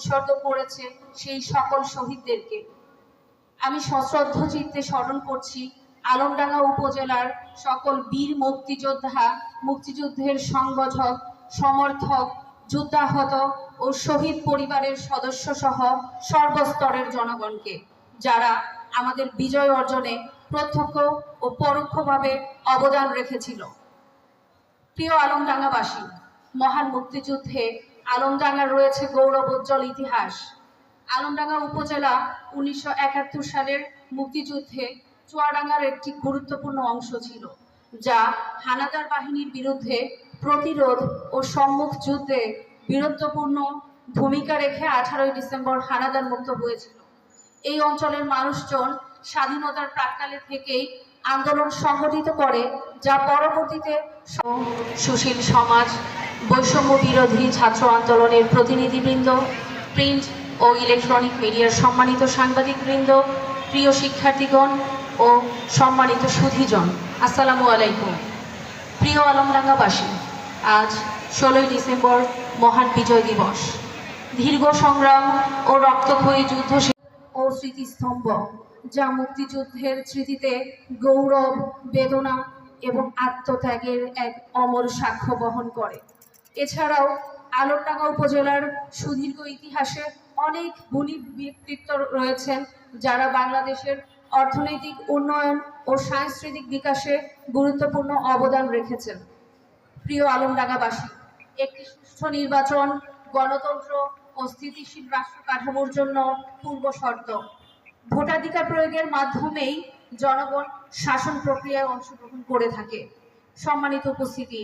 উৎসর্গ করেছে সেই সকল শহীদদেরকে। আমি সশ্রদ্ধ চিত্তে স্মরণ করছি আলমডাঙ্গা উপজেলার সকল বীর মুক্তিযোদ্ধা, মুক্তিযুদ্ধের সংগঠক, সমর্থক, যুদ্ধাহত ও শহীদ পরিবারের সদস্য সহ সর্বস্তরের জনগণকে, যারা আমাদের বিজয় অর্জনে প্রত্যক্ষ ও পরোক্ষভাবে অবদান রেখেছিল। প্রিয় আলমডাঙ্গাবাসী, মহান মুক্তিযুদ্ধে আলমডাঙ্গার রয়েছে গৌরবোজ্জ্বল ইতিহাস। আলমডাঙ্গা উপজেলা 1971 সালের মুক্তিযুদ্ধে চুয়াডাঙ্গার একটি গুরুত্বপূর্ণ অংশ ছিল, যা হানাদার বাহিনীর বিরুদ্ধে প্রতিরোধ ও সম্মুখ যুদ্ধে বীরত্বপূর্ণ ভূমিকা রেখে 18 ডিসেম্বর হানাদার মুক্ত হয়েছিল। এই অঞ্চলের মানুষজন স্বাধীনতার প্রাক্কালে থেকেই আন্দোলন সংগঠিত করে, যা পরবর্তীতে সুশীল সমাজ, বৈষম্য বিরোধী ছাত্র আন্দোলনের প্রতিনিধিবৃন্দ, প্রিন্ট ও ইলেকট্রনিক মিডিয়ার সম্মানিত সাংবাদিকবৃন্দ, প্রিয় শিক্ষার্থীগণ ও সম্মানিত সুধীজন, আসসালামু আলাইকুম। প্রিয় আলমডাঙ্গাবাসী, আজ 16 ডিসেম্বর মহান বিজয় দিবস। দীর্ঘ সংগ্রাম ও রক্তক্ষয়ী যুদ্ধ ও স্মৃতিস্তম্ভ, যা মুক্তিযুদ্ধের স্মৃতিতে গৌরব, বেদনা এবং আত্মত্যাগের এক অমর সাক্ষ্য বহন করে। এছাড়াও আলমডাঙ্গা উপজেলার সুদীর্ঘ ইতিহাসে অনেক গুণী ব্যক্তিত্ব রয়েছেন, যারা বাংলাদেশের অর্থনৈতিক উন্নয়ন ও সাংস্কৃতিক বিকাশে গুরুত্বপূর্ণ অবদান রেখেছেন। প্রিয় আলমডাঙ্গাবাসী, একটি সুষ্ঠু নির্বাচন গণতন্ত্র ও স্থিতিশীল রাষ্ট্র কাঠামোর জন্য পূর্ব শর্ত। ভোটাধিকার প্রয়োগের মাধ্যমেই জনগণ শাসন প্রক্রিয়ায় অংশগ্রহণ করে থাকে। সম্মানিত উপস্থিতি,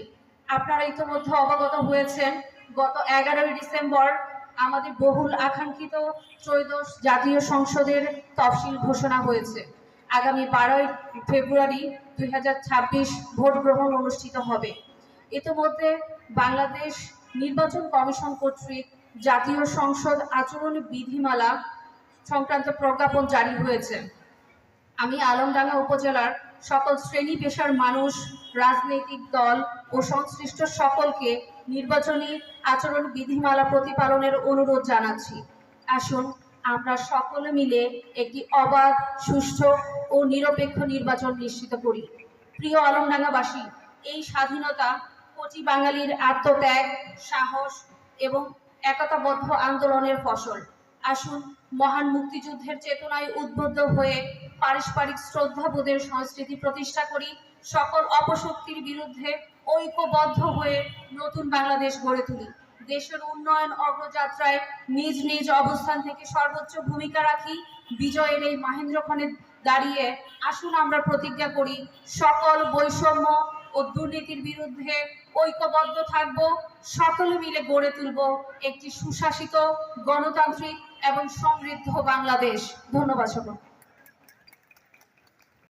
আপনারা ইতিমধ্যে অবগত হয়েছেন, গত 11 ডিসেম্বর আমাদের বহুল আকাঙ্ক্ষিত ত্রয়োদশ জাতীয় সংসদের তফসিল ঘোষণা হয়েছে। আগামী 12 ফেব্রুয়ারি 2026 ভোট গ্রহণ অনুষ্ঠিত হবে। ইতিমধ্যে বাংলাদেশ নির্বাচন কমিশন কর্তৃক জাতীয় সংসদ আচরণ বিধিমালা সংক্রান্ত প্রজ্ঞাপন জারি হয়েছে। আমি আলমডাঙ্গা উপজেলার সকল শ্রেণী পেশার মানুষ, রাজনৈতিক দল ও সংশ্লিষ্ট সকলকে নির্বাচনী আচরণ বিধিমালা প্রতিপালনের অনুরোধ জানাচ্ছি। আসুন আমরা সকলে মিলে একটি অবাধ, সুষ্ঠু ও নিরপেক্ষ নির্বাচন নিশ্চিত করি। প্রিয় আলমডাঙ্গাবাসী, এই স্বাধীনতা কোটি বাঙালির আত্মত্যাগ, সাহস এবং একতাবদ্ধ আন্দোলনের ফসল। আসুন মহান মুক্তিযুদ্ধের চেতনায় উদ্বুদ্ধ হয়ে পারস্পরিক শ্রদ্ধাবোধের সংস্কৃতি প্রতিষ্ঠা করি, সকল অপশক্তির বিরুদ্ধে ঐক্যবদ্ধ হয়ে নতুন বাংলাদেশ গড়ে তুলি। দেশের উন্নয়ন অগ্রযাত্রায় নিজ নিজ অবস্থান থেকে সর্বোচ্চ ভূমিকা রাখি। বিজয়ের এই মহেন্দ্রক্ষণে দাঁড়িয়ে আসুন আমরা প্রতিজ্ঞা করি, সকল বৈষম্য ও দুর্নীতির বিরুদ্ধে ঐক্যবদ্ধ থাকব, সকলে মিলে গড়ে তুলব একটি সুশাসিত, গণতান্ত্রিক এবং সমৃদ্ধ বাংলাদেশ। ধন্যবাদ সকলকে।